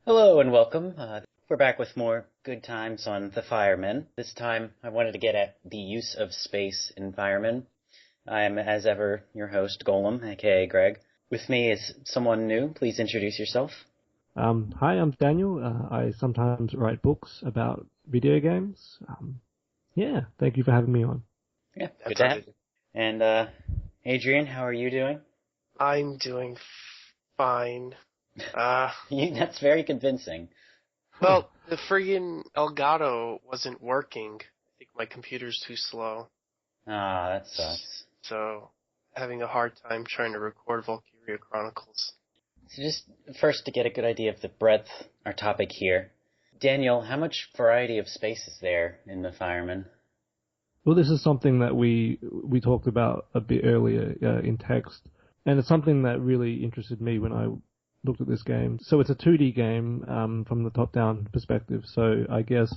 Hello and welcome. We're back with more good times on the Firemen. This time I wanted to get at the use of space in Firemen. I am, as ever, your host, Golem, aka Greg. With me is someone new. Please introduce yourself. Hi, I'm Daniel. I sometimes write books about video games. Yeah, thank you for having me on. Yeah, good to have Absolutely. you. And Adrian, how are you doing? I'm doing fine. That's very convincing. Well, the friggin' Elgato wasn't working. I think my computer's too slow. Ah, that sucks. So, having a hard time trying to record Valkyria Chronicles. So just first to get a good idea of the breadth, our topic here. Daniel, how much variety of space is there in the Firemen? Well, this is something that we talked about a bit earlier in text, and it's something that really interested me when I looked at this game. So it's a 2D game from the top-down perspective. So I guess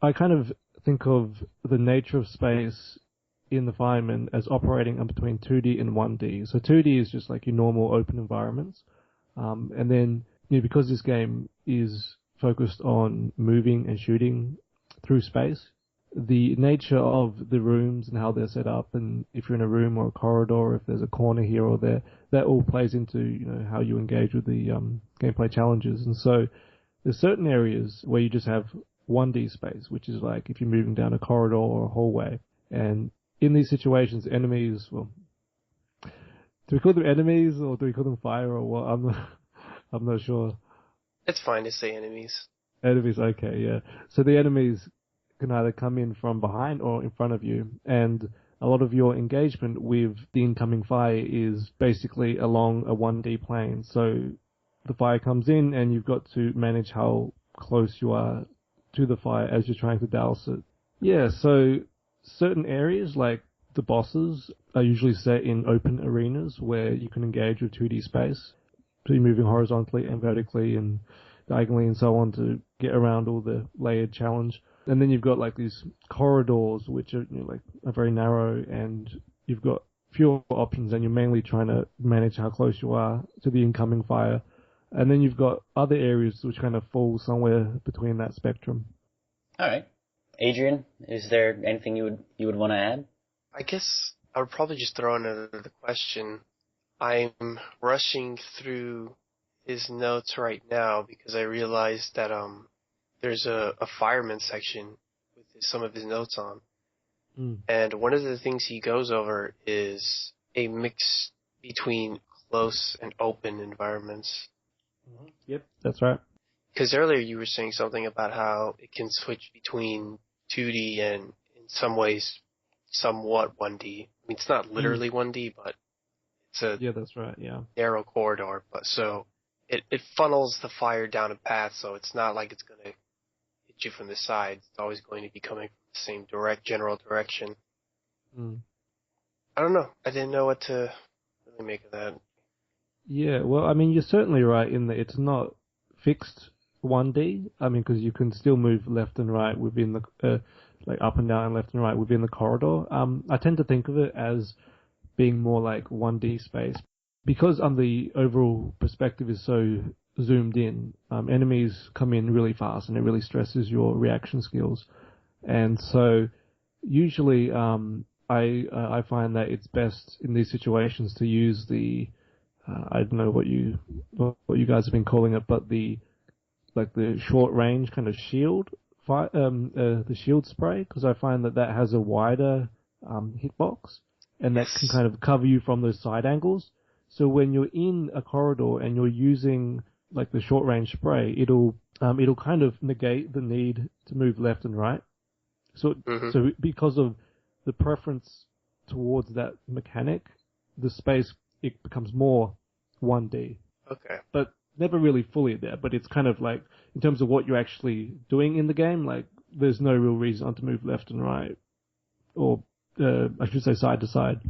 I kind of think of the nature of space in the Fireman as operating in between 2D and 1D. So 2D is just like your normal open environments. And then, because this game is focused on moving and shooting through space, the nature of the rooms and how they're set up, and if you're in a room or a corridor, or if there's a corner here or there, that all plays into, how you engage with the gameplay challenges. And so there's certain areas where you just have 1D space, which is like if you're moving down a corridor or a hallway. And in these situations, enemies, well, do we call them enemies or do we call them fire or what? I'm not sure. It's fine to say enemies. Enemies, okay, yeah. So the enemies can either come in from behind or in front of you, and a lot of your engagement with the incoming fire is basically along a 1D plane. So the fire comes in, and you've got to manage how close you are to the fire as you're trying to douse it. Yeah, so certain areas, like the bosses, are usually set in open arenas where you can engage with 2D space. So you're moving horizontally and vertically and diagonally and so on to get around all the layered challenge. And then you've got like these corridors, which are like are very narrow, and you've got fewer options, and you're mainly trying to manage how close you are to the incoming fire. And then you've got other areas which kind of fall somewhere between that spectrum. All right. Adrian, is there anything you would want to add? I guess I would probably just throw in the question. I'm rushing through his notes right now because I realized that there's a fireman section with some of his notes on. Mm. And one of the things he goes over is a mix between close and open environments. Yep, that's right. Because earlier you were saying something about how it can switch between 2D and, in some ways, somewhat 1D. I mean, it's not literally 1D, but it's a Yeah, that's right. Yeah. narrow corridor. But so it funnels the fire down a path, so it's not like it's going to hit you from the side. It's always going to be coming from the same general direction. Mm. I don't know. I didn't know what to really make of that. Yeah, well, I mean, you're certainly right in that it's not fixed 1D. I mean, because you can still move left and right within the, like up and down and left and right within the corridor. I tend to think of it as being more like 1D space because the overall perspective is so zoomed in. Enemies come in really fast, and it really stresses your reaction skills. And so, usually, I find that it's best in these situations to use the I don't know what you guys have been calling it, but the short range kind of shield the shield spray, because I find that has a wider hitbox, and that can Yes. kind of cover you from those side angles. So when you're in a corridor and you're using like the short range spray, it'll kind of negate the need to move left and right. So Mm-hmm. so because of the preference towards that mechanic, the space, it becomes more 1D, Okay. but never really fully there. But it's kind of like, in terms of what you're actually doing in the game, like there's no real reason to move left and right, or I should say side to side.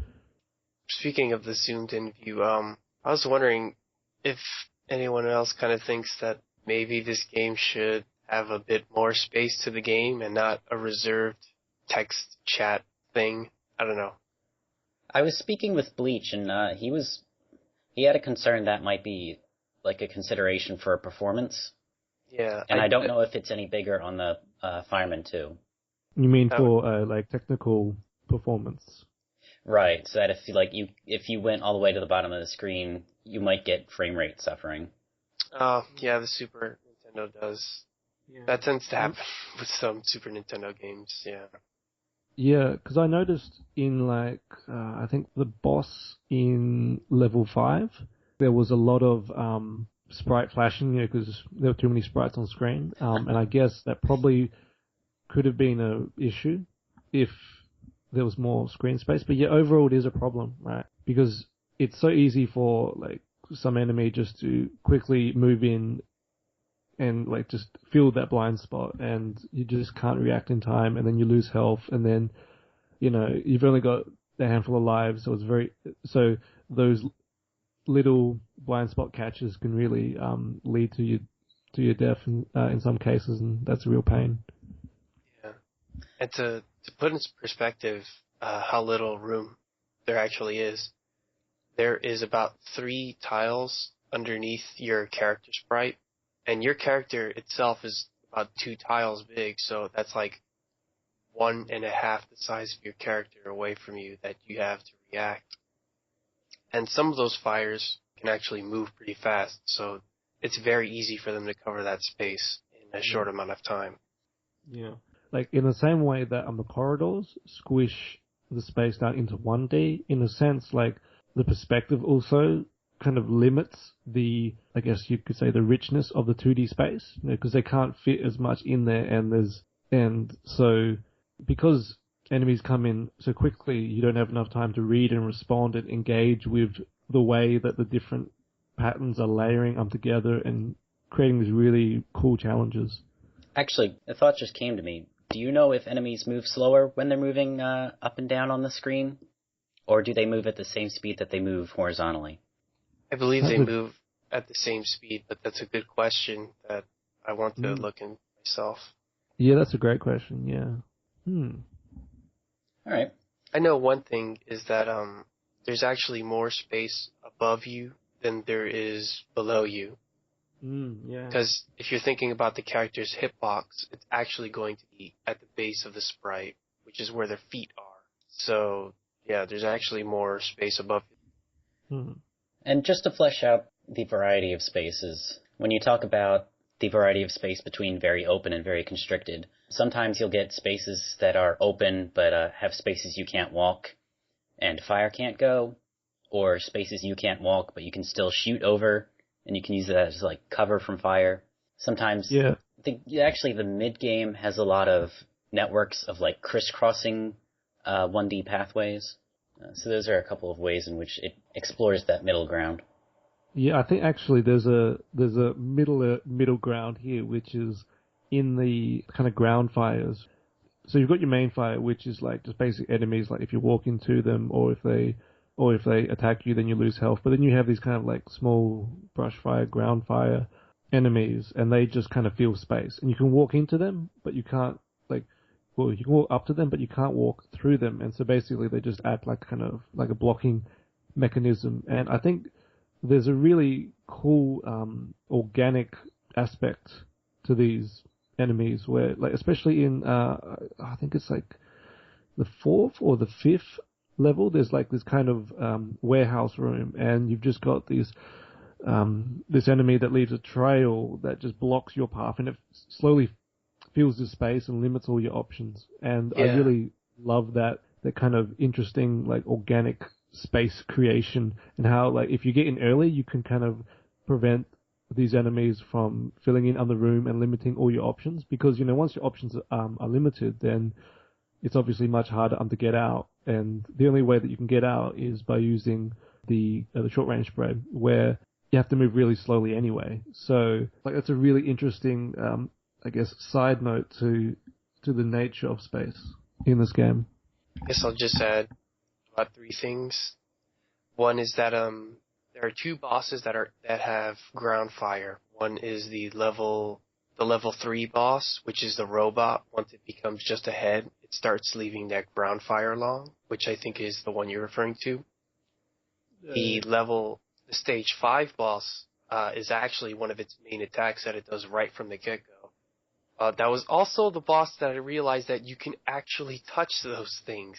Speaking of the zoomed-in view, I was wondering if anyone else kind of thinks that maybe this game should have a bit more space to the game and not a reserved text chat thing. I don't know. I was speaking with Bleach, and he had a concern that might be like a consideration for a performance. Yeah, And I don't know if it's any bigger on the Firemen too. You mean for like technical performance? Right, so that if you went all the way to the bottom of the screen, you might get frame rate suffering. yeah, the Super Nintendo does. Yeah. That tends to happen with some Super Nintendo games, yeah. Yeah, because I noticed in like I think the boss in level 5, there was a lot of sprite flashing, because there were too many sprites on screen, and I guess that probably could have been an issue if there was more screen space. But yeah, overall it is a problem, right? Because it's so easy for like some enemy just to quickly move in and like just fill that blind spot, and you just can't react in time, and then you lose health, and then you've only got a handful of lives, so those little blind spot catches can really lead to your death in some cases, and that's a real pain. Yeah. And to put in perspective how little room there actually is, there is about 3 tiles underneath your character sprite, and your character itself is about 2 tiles big, so that's like 1.5 the size of your character away from you that you have to react. And some of those fires can actually move pretty fast, so it's very easy for them to cover that space in a short amount of time. Yeah. Like in the same way that the corridors squish the space down into 1D, in a sense, like the perspective also kind of limits I guess you could say, the richness of the 2D space, because they can't fit as much in there, and so because enemies come in so quickly, you don't have enough time to read and respond and engage with the way that the different patterns are layering them together and creating these really cool challenges. Actually, a thought just came to me. Do you know if enemies move slower when they're moving up and down on the screen? Or do they move at the same speed that they move horizontally? I believe they move at the same speed, but that's a good question that I want to look in myself. Yeah, that's a great question, yeah. All right. I know one thing is that there's actually more space above you than there is below you. Yeah. Because if you're thinking about the character's hitbox, it's actually going to be at the base of the sprite, which is where their feet are. So, yeah, there's actually more space above you. And just to flesh out the variety of spaces, when you talk about the variety of space between very open and very constricted, sometimes you'll get spaces that are open but have spaces you can't walk and fire can't go, or spaces you can't walk but you can still shoot over and you can use that as like cover from fire. Sometimes, yeah. Actually the mid game has a lot of networks of like crisscrossing 1D pathways. So those are a couple of ways in which it explores that middle ground. Yeah, I think actually there's a middle ground here, which is in the kind of ground fires. So you've got your main fire, which is like just basic enemies, like if you walk into them, or if they attack you, then you lose health. But then you have these kind of like small brush fire, ground fire enemies, and they just kind of fill space, and you can walk into them, but you can't you can walk up to them, but you can't walk through them. And so basically they just act like kind of like a blocking mechanism. And I think there's a really cool organic aspect to these enemies where, like, especially in I think it's like the 4th or the 5th level, there's like this kind of warehouse room, and you've just got this enemy that leaves a trail that just blocks your path, and it slowly fills the space and limits all your options. And I really love that kind of interesting, like, organic space creation, and how, like, if you get in early, you can kind of prevent these enemies from filling in on the room and limiting all your options, because once your options are limited, then it's obviously much harder to get out, and the only way that you can get out is by using the short range spread, where you have to move really slowly anyway. So, like, that's a really interesting I guess side note to the nature of space in this game. I guess I'll just add about 3 things. One is that there are 2 bosses that have ground fire. One is the level 3 boss, which is the robot. Once it becomes just a head, it starts leaving that ground fire along, which I think is the one you're referring to. The stage 5 boss is actually one of its main attacks that it does right from the get-go. That was also the boss that I realized that you can actually touch those things.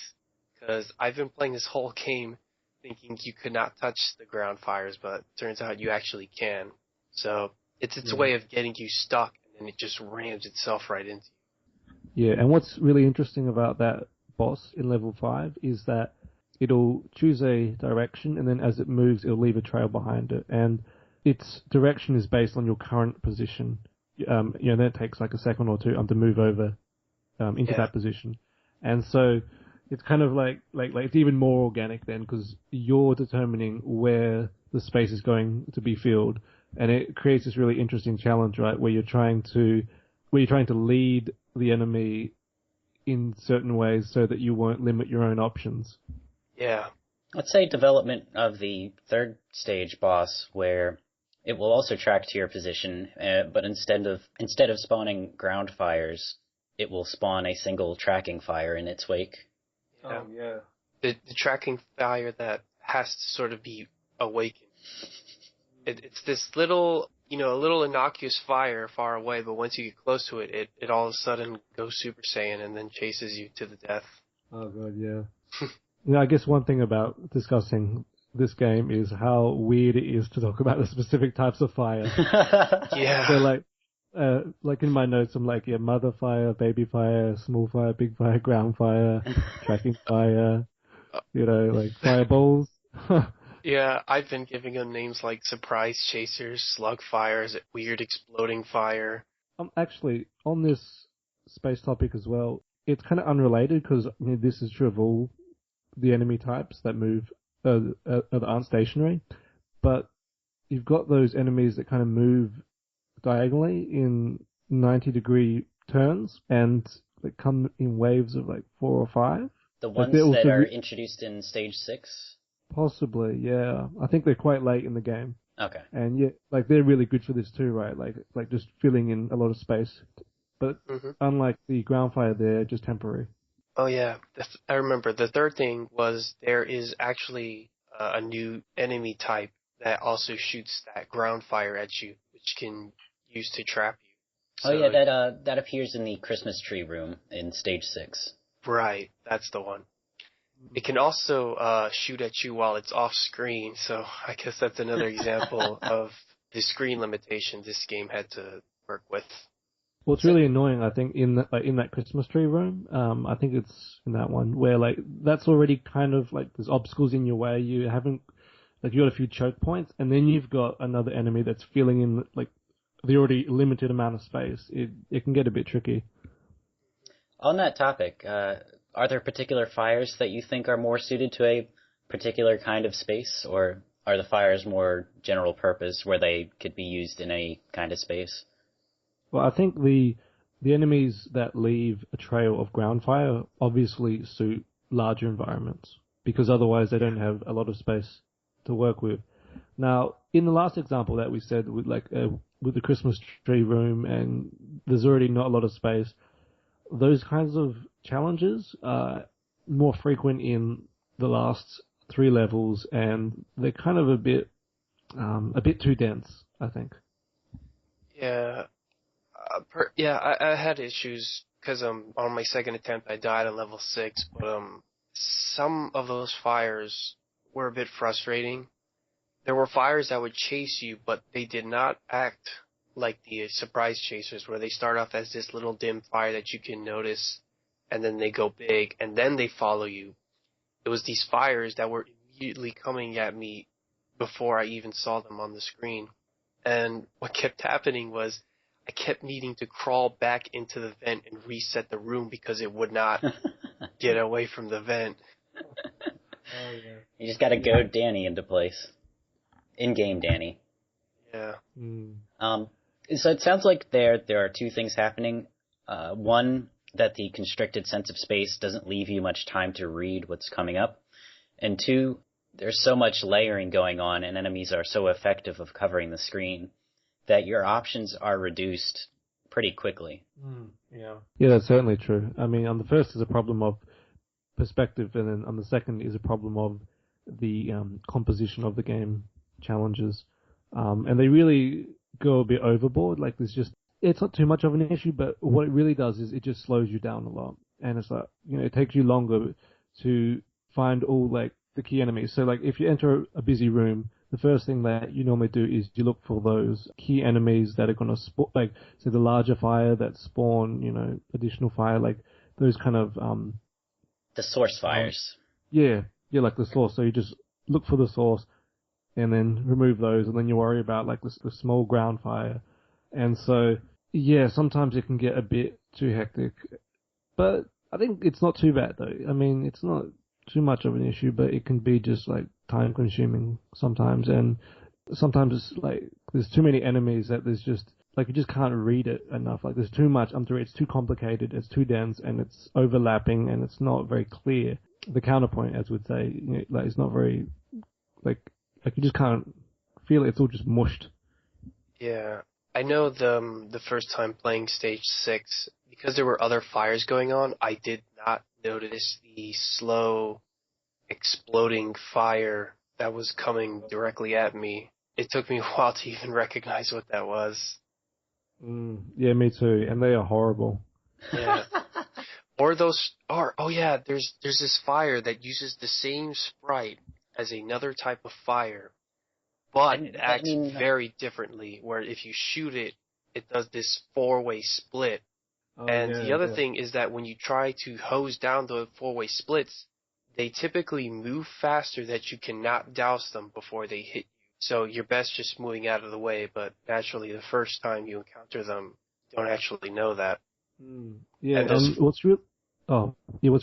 Because I've been playing this whole game thinking you could not touch the ground fires, but turns out you actually can. So it's its way of getting you stuck, and then it just rams itself right into you. Yeah, and what's really interesting about that boss in level 5 is that it'll choose a direction, and then as it moves, it'll leave a trail behind it. And its direction is based on your current position. Then it takes like a second or two to move over into that position. And so it's kind of like it's even more organic then, because you're determining where the space is going to be filled, and it creates this really interesting challenge, right, where you're trying to lead the enemy in certain ways so that you won't limit your own options. Yeah. Let's say development of the third stage boss, where it will also track to your position, but instead of spawning ground fires, it will spawn a single tracking fire in its wake. Oh, yeah. The tracking fire that has to sort of be awakened. It's this little, a little innocuous fire far away, but once you get close to it, it all of a sudden goes Super Saiyan and then chases you to the death. Oh god, yeah. I guess one thing about discussing this game is how weird it is to talk about the specific types of fire. Yeah. So like in my notes, I'm like, mother fire, baby fire, small fire, big fire, ground fire, tracking fire, like fireballs. Yeah, I've been giving them names like surprise chasers, slug fires, weird exploding fire. Actually, on this space topic as well, it's kind of unrelated because this is true of all the enemy types that move that aren't stationary, but you've got those enemies that kind of move diagonally in 90-degree turns and they come in waves of like 4 or 5. The ones that are introduced in stage 6? Possibly, yeah. I think they're quite late in the game. Okay. And yeah, like they're really good for this too, right? Like just filling in a lot of space. But unlike the ground fire, they're just temporary. Oh yeah, I remember. The third thing was there is actually a new enemy type that also shoots that ground fire at you, which can use to trap you. So, oh yeah, that appears in the Christmas tree room in stage 6. Right, that's the one. It can also shoot at you while it's off screen, so I guess that's another example of the screen limitation this game had to work with. Well, it's really annoying, I think, in that Christmas tree room. I think it's in that one where like that's already kind of like there's obstacles in your way. You haven't you got a few choke points, and then you've got another enemy that's filling in like the already limited amount of space. It can get a bit tricky. On that topic, are there particular fires that you think are more suited to a particular kind of space, or are the fires more general purpose where they could be used in any kind of space? Well, I think the enemies that leave a trail of ground fire obviously suit larger environments because otherwise they don't have a lot of space to work with. Now, in the last example that we said with with the Christmas tree room and there's already not a lot of space, those kinds of challenges are more frequent in the last 3 levels, and they're kind of a bit too dense, I think. Yeah, I had issues because on my second attempt I died on level 6, but some of those fires were a bit frustrating. There were fires that would chase you, but they did not act like the surprise chasers, where they start off as this little dim fire that you can notice, and then they go big, and then they follow you. It was these fires that were immediately coming at me before I even saw them on the screen. And what kept happening was I kept needing to crawl back into the vent and reset the room because it would not get away from the vent. Oh, yeah. You just gotta goad Danny into place. In-game Danny. Yeah. So it sounds like there are 2 things happening. One, that the constricted sense of space doesn't leave you much time to read what's coming up. And 2, there's so much layering going on and enemies are so effective of covering the screen that your options are reduced pretty quickly. Yeah, that's certainly true. I mean, on the first is a problem of perspective, and then on the second is a problem of the composition of the game challenges. And they really go a bit overboard. Like it's not too much of an issue, but what it really does is it just slows you down a lot. And it's like, it takes you longer to find all like the key enemies. So like if you enter a busy room, the first thing that you normally do is you look for those key enemies that are going to spawn, like say the larger fire that spawn, additional fire, like those kind of The source fires. yeah, like the source. So you just look for the source and then remove those, and then you worry about like the small ground fire. And so yeah, sometimes it can get a bit too hectic, but I think it's not too bad though. I mean, it's not too much of an issue, but it can be just like time consuming sometimes, and sometimes it's like there's too many enemies that there's just like you just can't read it enough. Like there's too much under it. It's too complicated. It's too dense, and it's overlapping, and it's not very clear. The counterpoint, as would say, like it's not very like you just can't feel it. It's all just mushed. Yeah. I know the first time playing stage 6, because there were other fires going on, I did not notice the slow exploding fire that was coming directly at me. It took me a while to even recognize what that was. Yeah, me too. And they are horrible. Yeah. Oh yeah, there's this fire that uses the same sprite as another type of fire, but it acts very differently, where if you shoot it, it does this 4-way split. And the other thing is that when you try to hose down the 4-way splits, they typically move faster that you cannot douse them before they hit you. So you're best just moving out of the way, but naturally the first time you encounter them, you don't actually know that. Yeah, and what's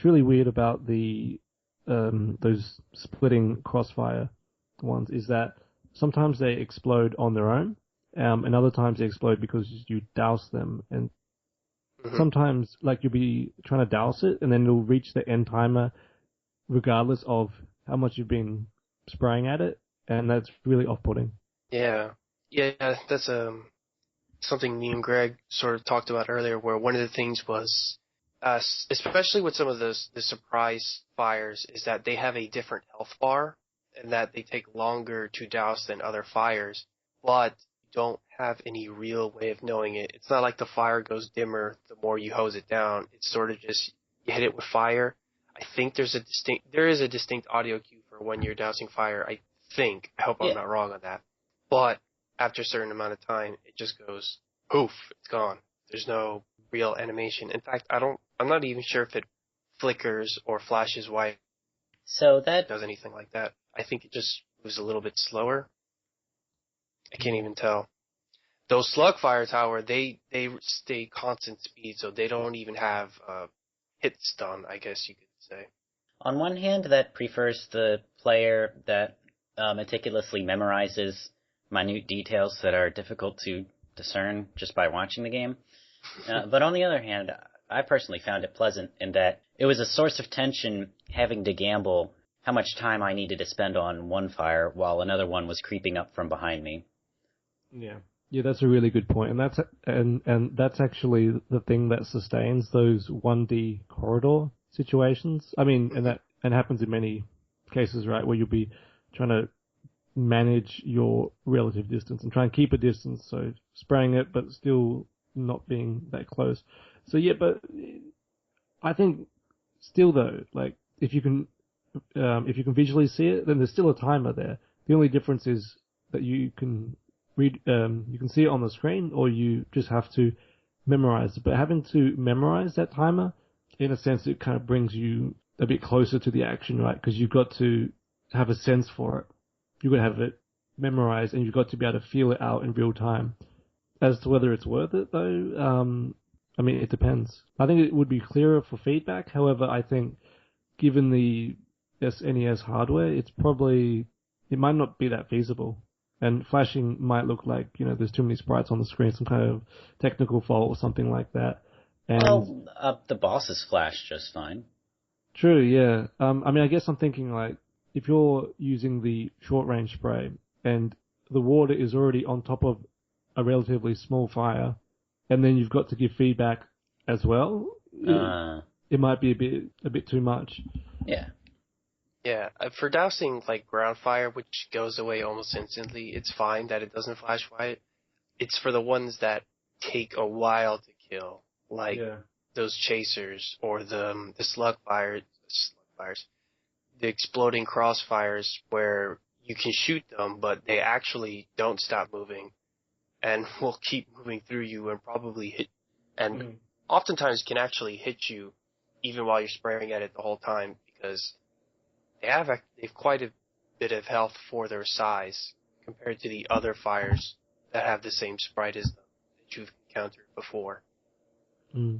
really weird about the those splitting crossfire ones is that sometimes they explode on their own, and other times they explode because you douse them. And sometimes, like, you'll be trying to douse it, and then it'll reach the end timer regardless of how much you've been spraying at it, and that's really off-putting. Yeah, that's something me and Greg sort of talked about earlier, where one of the things was, especially with some of the surprise fires, is that they have a different health bar, and that they take longer to douse than other fires, but you don't have any real way of knowing it. It's not like the fire goes dimmer the more you hose it down. It's sort of just, you hit it with fire. I think there is a distinct audio cue for when you're dousing fire, I think. I hope I'm not wrong on that. But after a certain amount of time, it just goes, poof, it's gone. There's no real animation. In fact, I'm not even sure if it flickers or flashes white. So that does anything like that. I think it just moves a little bit slower. I can't even tell. Those slug fire tower, they stay constant speed, so they don't even have hit stun, I guess you could say. On one hand, that prefers the player that meticulously memorizes minute details that are difficult to discern just by watching the game. But on the other hand, I personally found it pleasant in that it was a source of tension having to gamble how much time I needed to spend on one fire while another one was creeping up from behind me. Yeah, that's a really good point, and that's actually the thing that sustains those 1D corridor situations. I mean, and happens in many cases, right, where you'll be trying to manage your relative distance and try and keep a distance, so spraying it but still not being that close. So yeah, but I think still though, like if you can visually see it, then there's still a timer there. The only difference is that you can read, you can see it on the screen, or you just have to memorize it. But having to memorize that timer, in a sense, it kind of brings you a bit closer to the action, right? Because you've got to have a sense for it. You've got to have it memorized, and you've got to be able to feel it out in real time. As to whether it's worth it, though, I mean, it depends. I think it would be clearer for feedback. However, I think given the SNES hardware, it might not be that feasible. And flashing might look like, there's too many sprites on the screen, some kind of technical fault or something like that. And the bosses flash just fine. True, yeah. I mean, I guess I'm thinking like, if you're using the short range spray and the water is already on top of a relatively small fire, and then you've got to give feedback as well, it might be a bit too much. Yeah. Yeah, for dousing like ground fire, which goes away almost instantly, it's fine that it doesn't flash white. It's for the ones that take a while to kill, like Yeah. those chasers or the slug fires, the exploding crossfires where you can shoot them, but they actually don't stop moving and will keep moving through you and probably hit, and oftentimes can actually hit you even while you're spraying at it the whole time because they've quite a bit of health for their size compared to the other fires that have the same sprite as them that you've encountered before. Mm.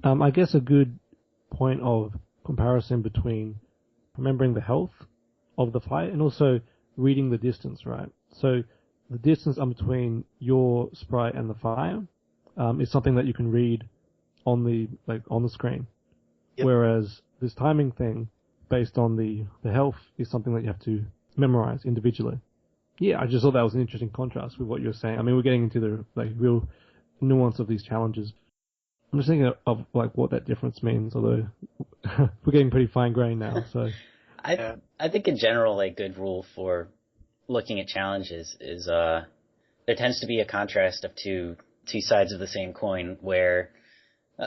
I guess a good point of comparison between remembering the health of the fight and also reading the distance, right? So the distance between your sprite and the fire is something that you can read on the screen. Yep. Whereas this timing thing, based on the health, is something that you have to memorize individually. Yeah, I just thought that was an interesting contrast with what you were saying. I mean, we're getting into the real nuance of these challenges. I'm just thinking of what that difference means, although we're getting pretty fine-grained now. So I think in general a good rule for looking at challenges is there tends to be a contrast of two sides of the same coin where,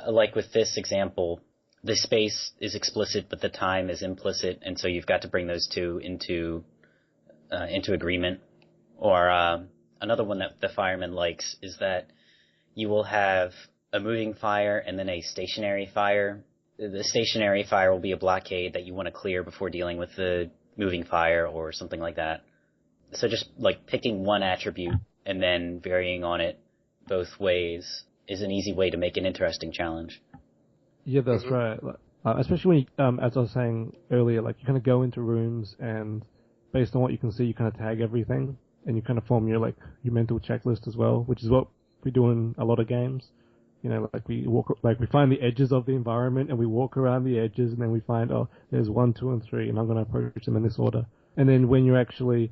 like with this example, the space is explicit but the time is implicit, and so you've got to bring those two into agreement. Or another one that the fireman likes is that you will have a moving fire and then a stationary fire. The stationary fire will be a blockade that you want to clear before dealing with the moving fire or something like that. So just like picking one attribute and then varying on it both ways is an easy way to make an interesting challenge. Yeah, that's right. Especially when, as I was saying earlier, you kind of go into rooms and based on what you can see, you kind of tag everything and you kind of form your mental checklist as well, which is what we do in a lot of games. You know, we find the edges of the environment and we walk around the edges and then we find, there's 1, 2, and 3 and I'm going to approach them in this order. And then when you're actually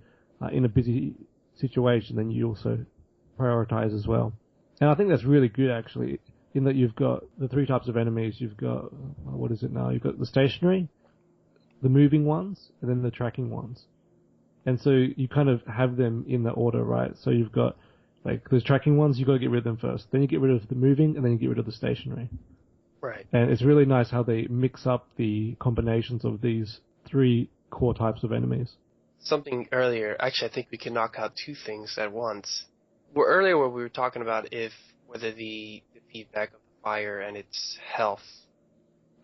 in a busy situation, then you also prioritize as well. And I think that's really good actually, in that you've got the 3 types of enemies. You've got, what is it now? You've got the stationary, the moving ones, and then the tracking ones. And so you kind of have them in that order, right? So you've got those tracking ones, you've got to get rid of them first. Then you get rid of the moving, and then you get rid of the stationary. Right. And it's really nice how they mix up the combinations of these 3 core types of enemies. Something earlier, actually I think we can knock out 2 things at once. Earlier where we were talking about whether the feedback of the fire and its health,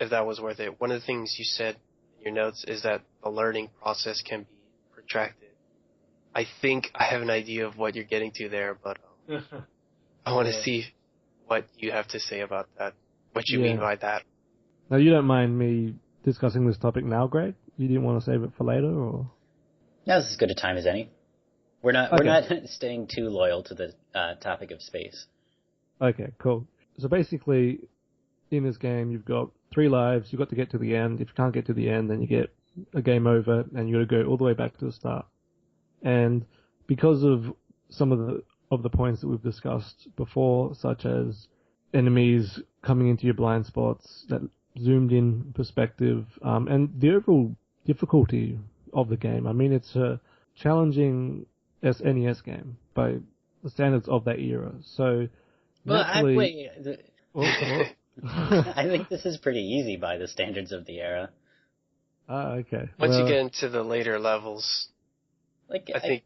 if that was worth it. One of the things you said in your notes is that the learning process can be protracted. I think I have an idea of what you're getting to there, but I want to see what you have to say about that. What you mean by that. Now, you don't mind me discussing this topic now, Greg? You didn't want to save it for later, or? Now's as good a time as any. We're not staying too loyal to the topic of space. Okay, cool. So basically, in this game, you've got 3 lives. You've got to get to the end. If you can't get to the end, then you get a game over, and you got to go all the way back to the start. And because of some of the points that we've discussed before, such as enemies coming into your blind spots, that zoomed in perspective, and the overall difficulty of the game. I mean, it's a challenging SNES game by the standards of that era. So, naturally, I think this is pretty easy by the standards of the era. Okay. Once you get into the later levels, I think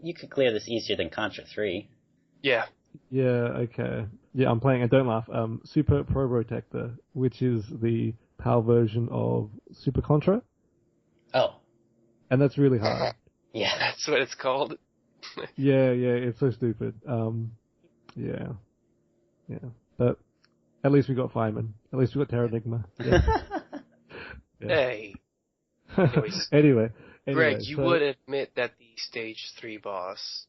you could clear this easier than Contra 3. Yeah. Yeah, okay. Yeah, I'm playing, and don't laugh, Super Probotector, which is the PAL version of Super Contra. Oh. And that's really hard. Yeah. That's what it's called. Yeah, it's so stupid. Yeah. But at least we got Firemen. At least we got Terranigma. Yeah. Hey. Anyway, Greg, you would admit that the stage 3 boss,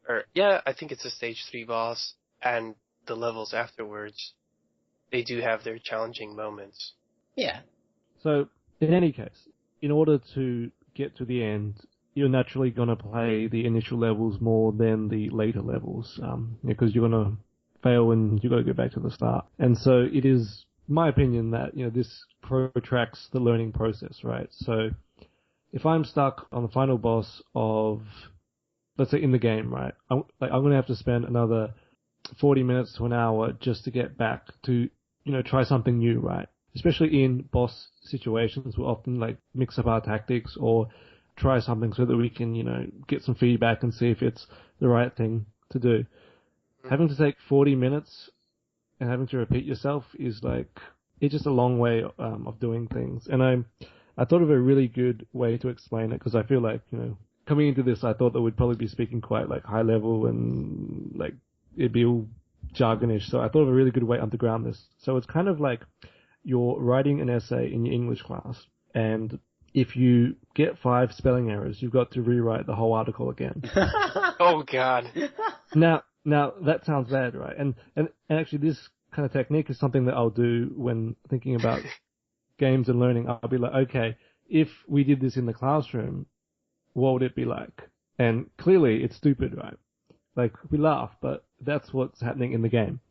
I think it's a stage 3 boss, and the levels afterwards, they do have their challenging moments. Yeah. So, in any case, in order to get to the end, you're naturally going to play the initial levels more than the later levels, because you're going to fail and you've got to go back to the start. And so it is my opinion that, this protracts the learning process, right? So if I'm stuck on the final boss of, let's say in the game, right, I'm going to have to spend another 40 minutes to an hour just to get back to, try something new, right? Especially in boss situations, we'll often mix up our tactics or try something so that we can, get some feedback and see if it's the right thing to do. Having to take 40 minutes and having to repeat yourself is it's just a long way of doing things. And I thought of a really good way to explain it because I feel coming into this, I thought that we'd probably be speaking quite high level and it'd be all jargonish. So I thought of a really good way to underground this. So it's kind of like you're writing an essay in your English class, and if you get 5 spelling errors, you've got to rewrite the whole article again. Oh God. Now that sounds bad, right? And actually this kind of technique is something that I'll do when thinking about games and learning. I'll be like, okay, if we did this in the classroom, what would it be like? And clearly it's stupid, right? We laugh, but that's what's happening in the game.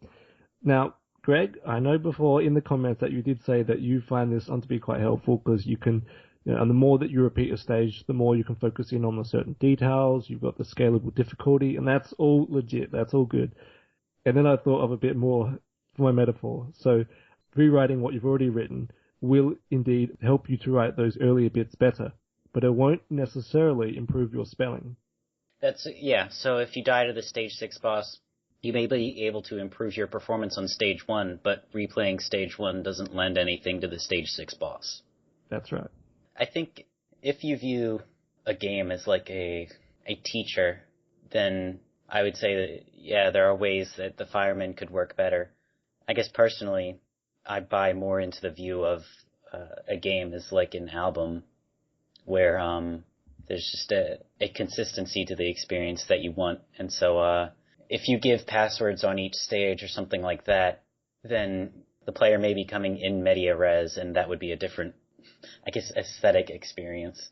Now, Greg, I know before in the comments that you did say that you find this to be quite helpful because you can, and the more that you repeat a stage, the more you can focus in on the certain details. You've got the scalable difficulty, and that's all legit. That's all good. And then I thought of a bit more for my metaphor. So rewriting what you've already written will indeed help you to write those earlier bits better, but it won't necessarily improve your spelling. So if you die to the stage 6 boss, you may be able to improve your performance on stage 1, but replaying stage 1 doesn't lend anything to the stage 6 boss. That's right. I think if you view a game as a teacher, then I would say that, there are ways that the Firemen could work better. I guess personally, I buy more into the view of a game as an album where there's just a consistency to the experience that you want. And so if you give passwords on each stage or something like that, then the player may be coming in media res, and that would be a different, I guess, aesthetic experience.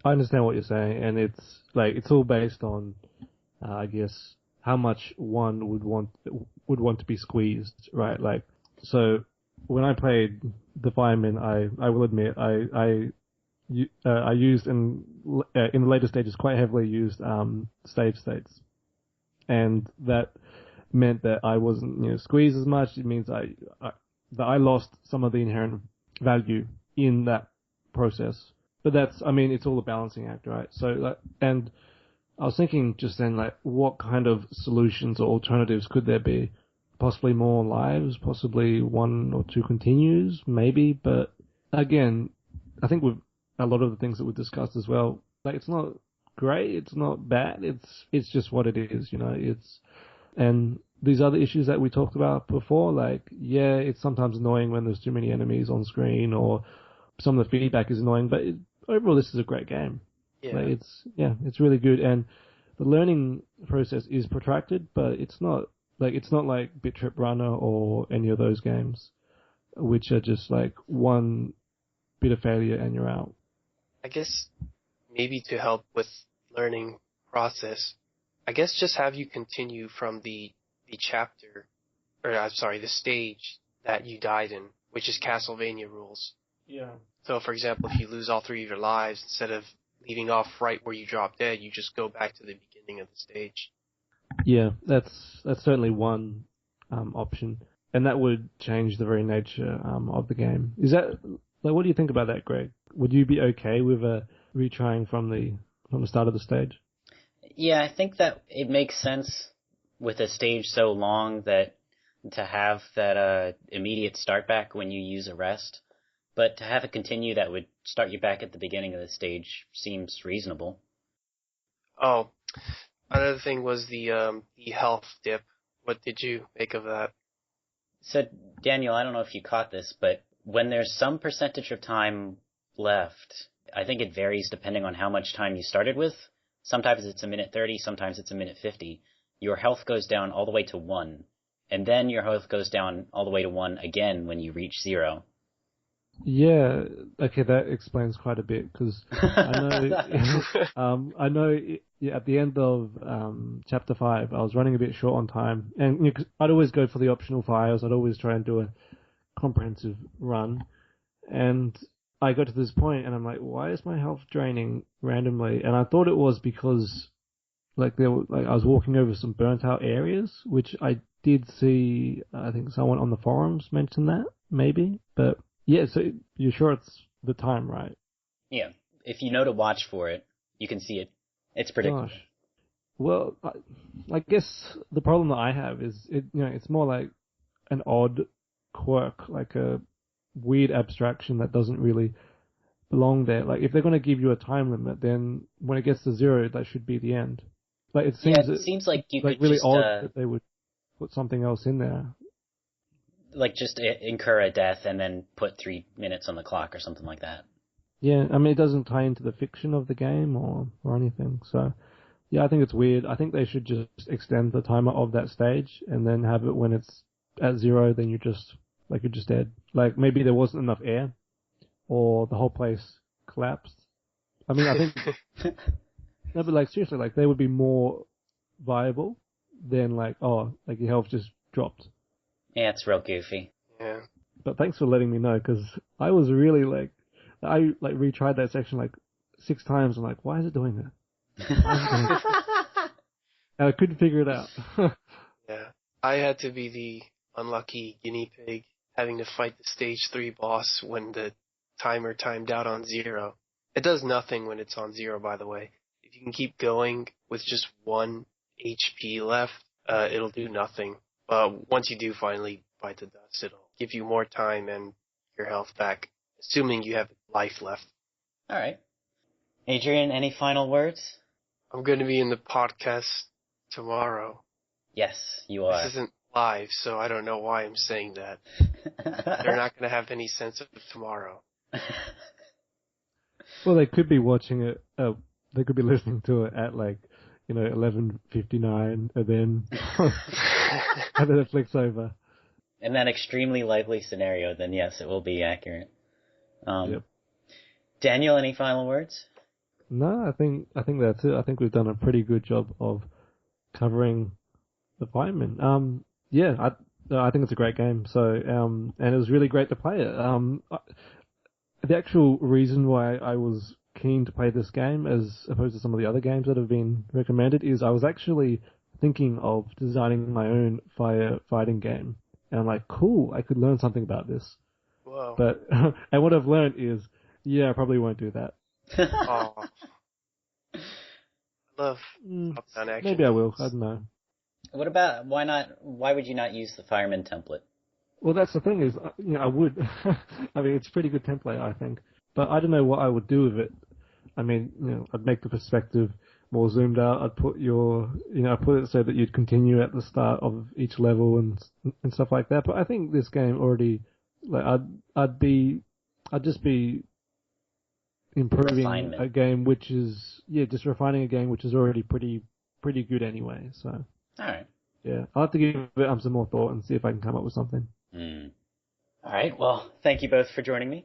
I understand what you're saying, and it's all based on, I guess, how much one would want to be squeezed, right? So when I played the Firemen, I will admit I used in the later stages quite heavily used save states, and that meant that I wasn't squeezed as much. It means that I lost some of the inherent value in that process. But it's all a balancing act, right? So and I was thinking just then what kind of solutions or alternatives could there be? Possibly more lives, possibly 1 or 2 continues, maybe. But again, I think with a lot of the things that we discussed as well, it's not great, it's not bad, it's just what it is, and these other issues that we talked about before, it's sometimes annoying when there's too many enemies on screen, or some of the feedback is annoying, but overall this is a great game. Yeah. It's really good, and the learning process is protracted, but it's not like Bit Trip Runner or any of those games, which are just one bit of failure and you're out. I guess maybe to help with learning process, I guess just have you continue from the chapter, or I'm sorry, the stage that you died in, which is Castlevania rules. Yeah. So for example, if you lose all 3 of your lives, instead of leaving off right where you drop dead, you just go back to the beginning of the stage. Yeah, that's certainly one option, and that would change the very nature of the game. Is that what do you think about that, Greg? Would you be okay with retrying from the start of the stage? Yeah, I think that it makes sense with a stage so long that to have that immediate start back when you use a rest, but to have it continue that would start you back at the beginning of the stage seems reasonable. Oh, another thing was the health dip. What did you make of that? So, Daniel, I don't know if you caught this, but when there's some percentage of time left, I think it varies depending on how much time you started with. Sometimes it's a minute 30, sometimes it's a minute 50. Your health goes down all the way to 1, and then your health goes down all the way to 1 again when you reach 0. Yeah, okay, that explains quite a bit, because I know at the end of chapter 5, I was running a bit short on time, and I'd always go for the optional files. I'd always try and do a comprehensive run, and I got to this point, and I'm like, why is my health draining randomly? And I thought it was because I was walking over some burnt out areas, which I did see. I think someone on the forums mentioned that maybe, but yeah. So you're sure it's the time, right? Yeah. If you know to watch for it, you can see it. It's predictable. Gosh. Well, I guess the problem that I have is it's more like an odd quirk, like a weird abstraction that doesn't really belong there. Like if they're going to give you a time limit, then when it gets to 0, that should be the end. Like it seems like you could really just odd that they would put something else in there. like just incur a death and then put 3 minutes on the clock or something like that. Yeah, I mean it doesn't tie into the fiction of the game or anything. So yeah, I think it's weird. I think they should just extend the timer of that stage and then have it when it's at 0, then you're just dead. Like maybe there wasn't enough air, or the whole place collapsed. I mean, I think no, but like seriously, like they would be more viable than like your health just dropped. Yeah, it's real goofy. Yeah. But thanks for letting me know, because I was really I retried that section like 6 times. I'm like, why is it doing that? And I couldn't figure it out. Yeah. I had to be the unlucky guinea pig having to fight the stage 3 boss when the timer timed out on 0. It does nothing when it's on 0, by the way. If you can keep going with just 1 HP left, it'll do nothing. Once you do finally bite the dust, it'll give you more time and your health back, assuming you have life left. All right. Adrian, any final words? I'm going to be in the podcast tomorrow. Yes, you are. This isn't live, so I don't know why I'm saying that. They're not going to have any sense of tomorrow. Well, they could be watching it. They could be listening to it at 11:59, and then and then it flicks over. In that extremely likely scenario, then yes, it will be accurate. Yep. Daniel, any final words? No, I think that's it. I think we've done a pretty good job of covering the Firemen. Yeah, I think it's a great game. So, and it was really great to play it. The actual reason why I was keen to play this game, as opposed to some of the other games that have been recommended, is I was actually thinking of designing my own firefighting game. And I'm like, cool, I could learn something about this. Whoa. But, and what I've learned is, yeah, I probably won't do that. Oh. I love top-down action. Maybe I will, I don't know. What about, why would you not use the Fireman template? Well, that's the thing is, I would. I mean, it's a pretty good template, I think. But I don't know what I would do with it. I mean, I'd make the perspective more zoomed out. I'd put I'd put it so that you'd continue at the start of each level and stuff like that. But I think this game already, I'd just be improving a game which is, just refining a game which is already pretty good anyway. So. Alright. Yeah, I'll have to give it some more thought and see if I can come up with something. Alright, well, thank you both for joining me.